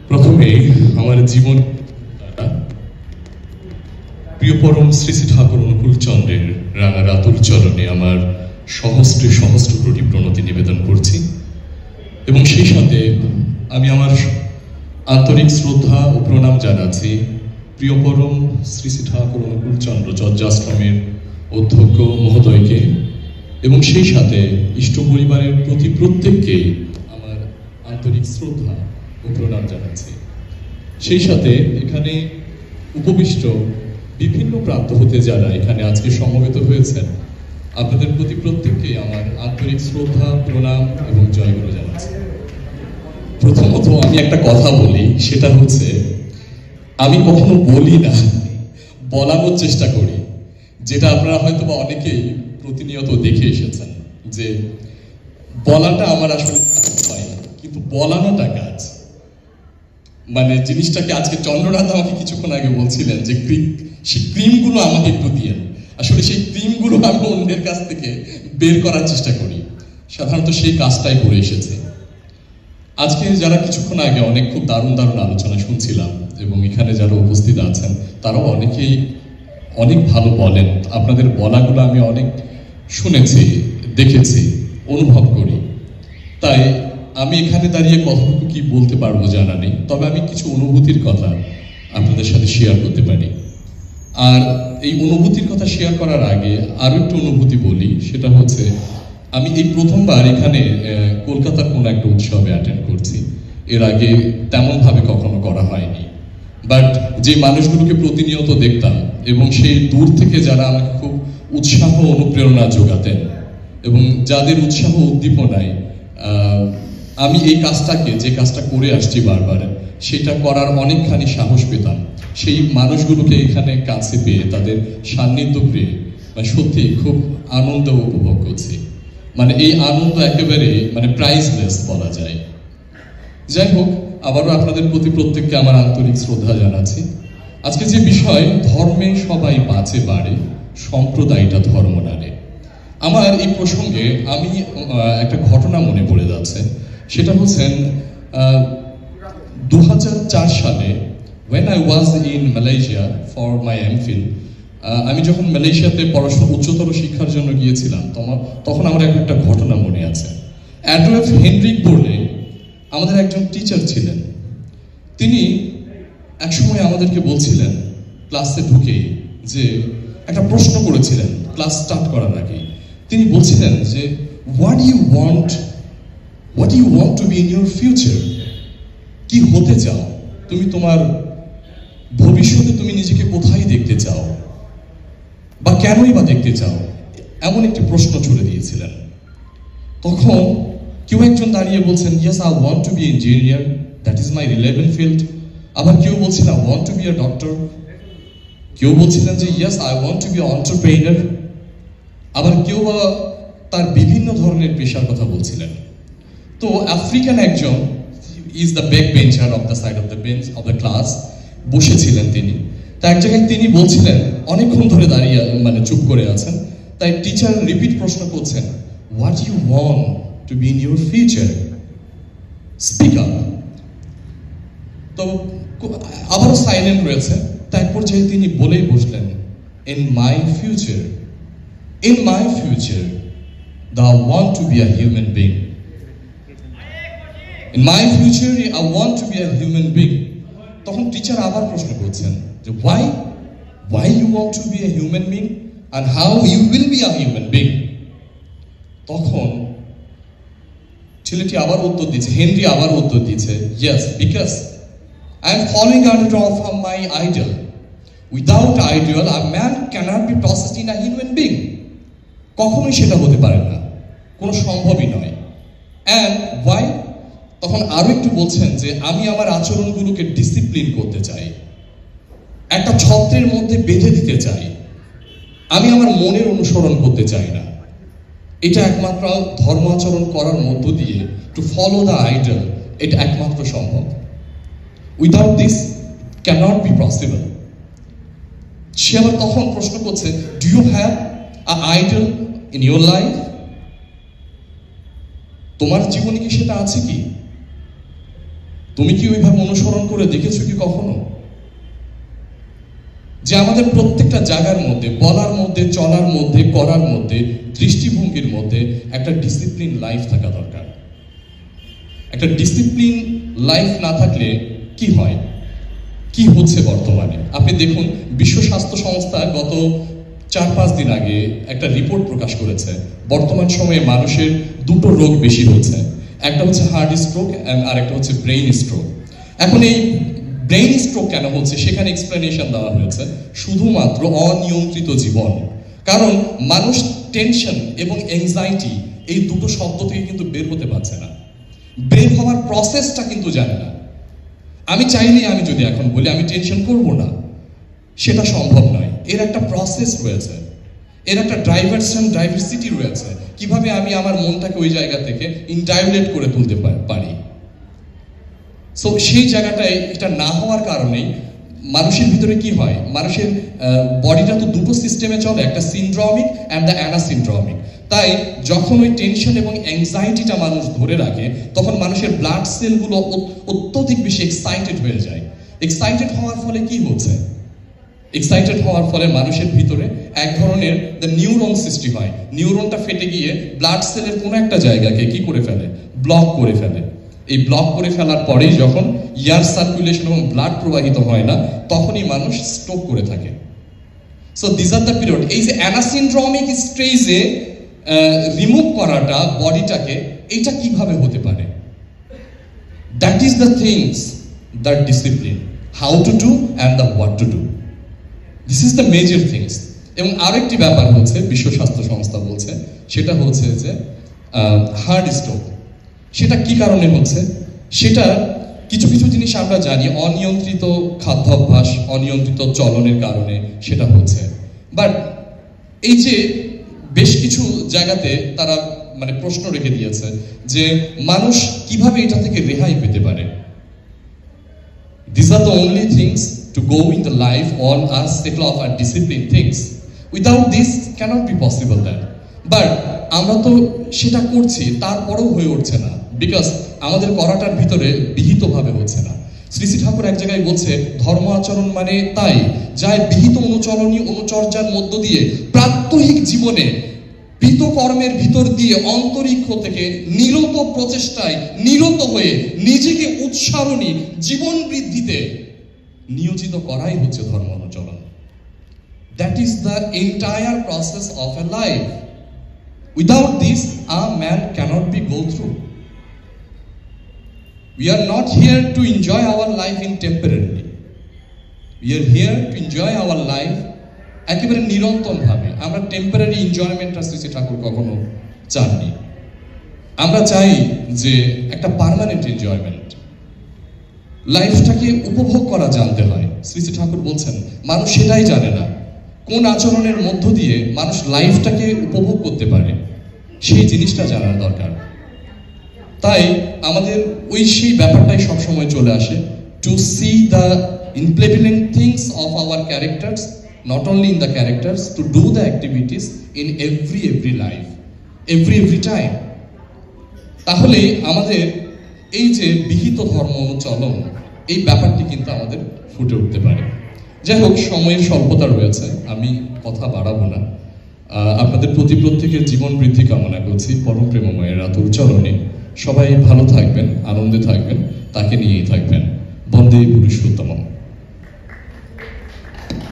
প্রথমে আমার জীবন প্রিয় পরম শ্রী শ্রী ঠাকুর অনুকূল চন্দ্রের রাঙা রাতুল চরণে আমার সহস্রে সহস্র কোটি প্রণতি নিবেদন করছি এবং সেই সাথে আমি আমার আন্তরিক শ্রদ্ধা ও প্রণাম জানাচ্ছি প্রিয় পরম শ্রী শ্রী ঠাকুর অনুকূল চন্দ্র চর্যাশ্রমের অধ্যক্ষ মহোদয়কে এবং সেই সাথে ইষ্ট পরিবারের প্রতি প্রত্যেককে আমার আন্তরিক শ্রদ্ধা ও প্রণাম জানাচ্ছি। সেই সাথে এখানে উপবিষ্ট বিভিন্ন প্রান্ত হতে যারা এখানে আজকে সমবেত হয়েছেন আপনাদের প্রতি প্রত্যেককে আমার আন্তরিক শ্রদ্ধা প্রণাম এবং জয়গুরু জানাচ্ছি। প্রথমত আমি একটা কথা বলি, সেটা হচ্ছে আমি কখনো বলি না, বলানোর চেষ্টা করি, যেটা আপনারা হয়তো বা অনেকেই প্রতিনিয়ত দেখে এসেছেন যে বলাটা আমার আসলে হয় না, কিন্তু বলানোটা কাজ। মানে জিনিসটাকে আজকে চন্দ্রনাথ আমাকে কিছুক্ষণ আগে বলছিলেন যে সেই ক্রিমগুলো আমাকে একটু দিয়ে, আসলে সেই ক্রিমগুলো আমি অন্যের কাছ থেকে বের করার চেষ্টা করি, সাধারণত সেই কাজটাই করে এসেছে। আজকে যারা কিছুক্ষণ আগে অনেক খুব দারুণ দারুণ আলোচনা শুনছিলাম এবং এখানে যারা উপস্থিত আছেন তারাও অনেকেই অনেক ভালো বলেন। আপনাদের বলাগুলো আমি অনেক শুনেছি, দেখেছি, অনুভব করি। তাই আমি এখানে দাঁড়িয়ে কতটুকু কি বলতে পারবো জানা নেই, তবে আমি কিছু অনুভূতির কথা আপনাদের সাথে শেয়ার করতে পারি। আর এই অনুভূতির কথা শেয়ার করার আগে আরো একটু অনুভূতি বলি, সেটা হচ্ছে আমি এই প্রথমবার এখানে কলকাতার কোনো একটা উৎসবে অ্যাটেন্ড করছি। এর আগে তেমনভাবে কখনো করা হয়নি, বাট যে মানুষগুলোকে প্রতিনিয়ত দেখতাম এবং সেই দূর থেকে যারা আমাকে খুব উৎসাহ অনুপ্রেরণা যোগাতেন এবং যাদের উৎসাহ উদ্দীপনায় আমি এই কাজটাকে, যে কাজটা করে আসছি বারবার, সেটা করার অনেকখানি সাহস পেতাম। সেই মানুষগুলোকে এখানে কাছে পেয়ে তাদের সান্নিধ্য পেয়ে সত্যি খুব আনন্দ উপভোগ করছি। মানে এই আনন্দ একেবারে প্রাইসলেস বলা যায়। যাই হোক, আবারও আপনাদের প্রতি প্রত্যেককে আমার আন্তরিক শ্রদ্ধা জানাচ্ছি। আজকে যে বিষয়, ধর্মে সবাই বাঁচে বাড়ে, সম্প্রদায়টা ধর্ম নাড়ে। আমার এই প্রসঙ্গে আমি একটা ঘটনা মনে পড়ে যাচ্ছে, সেটা হচ্ছেন 2004 সালে when I was in Malaysia for my MPhil, আমি যখন মালয়েশিয়াতে পড়াশোনা উচ্চতর শিক্ষার জন্য গিয়েছিলাম তখন আমার একটা ঘটনা মনে আছে। অ্যাডলফ হেনরিক বলে আমাদের একজন টিচার ছিলেন। তিনি একসময় আমাদেরকে বলছিলেন ক্লাসে ঢুকে, যে একটা প্রশ্ন করেছিলেন ক্লাস স্টার্ট করার আগে। তিনি বলছিলেন যে what do you want to be in your future? কি হতে চাও তুমি, তোমার ভবিষ্যতে তুমি নিজেকে কোথায় দেখতে চাও বা কেনই বা দেখতে চাও, এমন একটি প্রশ্ন ছুড়ে দিয়েছিলেন। তখন কেউ একজন দাঁড়িয়ে বলছেন yes I want to be engineer, that is my relevant field। আবার কেউ বলছেন I want to be a doctor, কেউ বলছিলেন যে yes I want to be an entrepreneur, আবার কেউ তার বিভিন্ন ধরনের পেশার কথা বলছিলেন। তো আফ্রিকান একজন is the back bencher of the side of the bench of the class, বসেছিলেন তিনি। তা এক জায়গায় তিনি বলছিলেন, অনেকক্ষণ ধরে দাঁড়িয়ে চুপ করে আছেন, তাই টিচার রিপিট প্রশ্ন করছেন what you want to be in your future, speak up। তো আবারও সাইলেন্ট রয়েছে। তারপর যে তিনি বলেই বসলেন in my future I want to be a human being, in my future I want to be a human being। তখন teacher আবার প্রশ্ন করছেন যে why you want to be a human being and how you will be a human being। তখন ছেলেটি আবার উত্তর দিচ্ছে, হেনরি আবার উত্তর দিচ্ছে yes because I am following under of my idol, without ideal a man cannot be processed in a human being। কখনোই সেটা হতে পারে না, কোনো সম্ভবই নয়। and why, তখন আরো একটু বলছেন যে আমি আমার আচরণগুলোকে ডিসিপ্লিন করতে চাই, একটা ছত্রের মধ্যে বেঁধে দিতে চাই, আমি আমার মনের অনুসরণ করতে চাই না। এটা একমাত্র ধর্মাচরণ করার মধ্য দিয়ে টু ফলো দ্য আইডল, এটা একমাত্র সম্ভব। Without this cannot be possible. সে আবার তখন প্রশ্ন করছে do you have a idol in your life, তোমার জীবনে কি সেটা আছে কি? তুমি কি ওইভাবে অনুসরণ করে দেখেছো কি কখনো? যে আমাদের প্রত্যেকটা জায়গার মধ্যে, বলার মধ্যে, চলার মধ্যে, করার মধ্যে, দৃষ্টিভঙ্গির মধ্যে একটা ডিসিপ্লিন লাইফ থাকা দরকার। একটা ডিসিপ্লিন লাইফ না থাকলে কি হয়, কি হচ্ছে বর্তমানে আপনি দেখুন। বিশ্ব স্বাস্থ্য সংস্থা গত 4-5 দিন আগে একটা রিপোর্ট প্রকাশ করেছে, বর্তমান সময়ে মানুষের দুটো রোগ বেশি হচ্ছে, একটা হচ্ছে হার্ট স্ট্রোক আর একটা হচ্ছে ব্রেইন স্ট্রোক। এখন এই ব্রেইন স্ট্রোক কেন হচ্ছে সেখানে এক্সপ্লেনেশন দেওয়া হয়েছে, শুধুমাত্র অনিয়ন্ত্রিত জীবন। কারণ মানুষ টেনশন এবং এংজাইটি এই দুটো শব্দ থেকে কিন্তু বের হতে পারছে না, বের হওয়ার প্রসেসটা কিন্তু জানে না। আমি চাইলেই আমি যদি এখন বলি আমি টেনশন করব না, সেটা সম্ভব নয়। এর একটা প্রসেস রয়েছে, এর একটা ডাইভার্সিটি রয়েছে, কিভাবে আমি আমার মনটাকে ওই জায়গা থেকে ইনডাইভুলেট করে তুলতে পারি। সো সেই জায়গাটায় এটা না হওয়ার কারণেই মানুষের ভিতরে কি হয়, মানুষের বডিটা তো দুটো সিস্টেমে চলে, একটা সিনড্রমিক অ্যান্ড দ্য অ্যানাসিনড্রমিক। তাই যখন ওই টেনশন এবং অ্যাংজাইটিটা মানুষ ধরে রাখে, তখন মানুষের ব্লাড সেলগুলো অত্যধিক বেশি এক্সাইটেড হয়ে যায়। এক্সাইটেড হওয়ার ফলে কি হচ্ছে, এক্সাইটেড হওয়ার ফলে মানুষের ভিতরে এক ধরনের নিউরন সৃষ্টি হয়। নিউরনটা ফেটে গিয়ে ব্লাড সেলের কোনো একটা জায়গাকে কি করে ফেলে, ব্লক করে ফেলে। এই ব্লক করে ফেলার পরেই যখন এয়ার সার্কুলেশন এবং ব্লাড প্রবাহিত হয় না, তখনই মানুষ স্ট্রোক করে থাকে। So this are the period. এই যে অ্যানাসিনড্রমিক স্টেজে রিমুভ করাটা বডিটাকে, এইটা কিভাবে হতে পারে? That is the things, the discipline, how to do and the what to do. This is the major things. এবং আরেকটি ব্যাপার হচ্ছে, বিশ্ব স্বাস্থ্য সংস্থা বলছে, সেটা হচ্ছে যে হার্ট স্ট্রোক। সেটা কি কারণে হচ্ছে, সেটা কিছু কিছু জিনিস আমরা জানি, অনিয়ন্ত্রিত খাদ্যাভ্যাস, অনিয়ন্ত্রিত চলনের কারণে সেটা হচ্ছে। বাট এই যে বেশ কিছু জায়গাতে তারা মানে প্রশ্ন রেখে দিয়েছে যে মানুষ কিভাবে এটা থেকে রেহাই পেতে পারে। These are the only things to go in the life on us settle of our discipline things. Without this cannot be possible that. But আমরা তো সেটা করছি, তারপরেও হয়ে উঠছে না, বিকজ আমাদের করাটার ভিতরে বিহিতভাবে হচ্ছে না। শ্রী শ্রী ঠাকুর এক জায়গায় বলছে, ধর্ম আচরণ মানে তাই যাই বিহিত অনুচরণী অনুচর্যার মধ্য দিয়ে প্রাত্যহিক জীবনে কৃতকর্মের ভিতর দিয়ে অন্তরিক্ষ থেকে নিরত প্রচেষ্টায় নিরত হয়ে নিজেকে উৎসারণী জীবন বৃদ্ধিতে নিয়োজিত করাই হচ্ছে ধর্ম অনুচরণ। That is the entire process of a life. Without this a man cannot be go through. We are not here to enjoy our life in temporarily. We are here to enjoy our life একেবারে নিরন্তর ভাবে। আমরা temporary এনজয়মেন্টটা Shri Thakur কখনো চাননি। আমরা চাই যে একটা পার্মানেন্ট এনজয়মেন্ট, লাইফটাকে উপভোগ করা জানতে হয়। শ্রী ঠাকুর বলছেন মানুষ সেটাই জানে না, কোন আচরণের মধ্য দিয়ে মানুষ লাইফটাকে উপভোগ করতে পারে, সেই জিনিসটা জানার দরকার। তাই আমাদের ওই সেই ব্যাপারটাই সবসময় চলে আসে, to see the implementing things of our characters, not only in the characters, to do the activities in every life, every time. তাহলে আমাদের এই যে বিহিত ধর্ম অনুচলন, এই ব্যাপারটি কিন্তু আমাদের ফুটে উঠতে পারে। যাই হোক, সময়ের স্বল্পতা রয়েছে, আমি কথা বাড়াবো না। আপনাদের প্রতি প্রত্যেকের জীবন বৃদ্ধি কামনা করছি পরম প্রেমময়ের আতুর চরণে। সবাই ভালো থাকবেন, আনন্দে থাকবেন, তাকে নিয়েই থাকবেন। বন্দে পুরুষোত্তমম।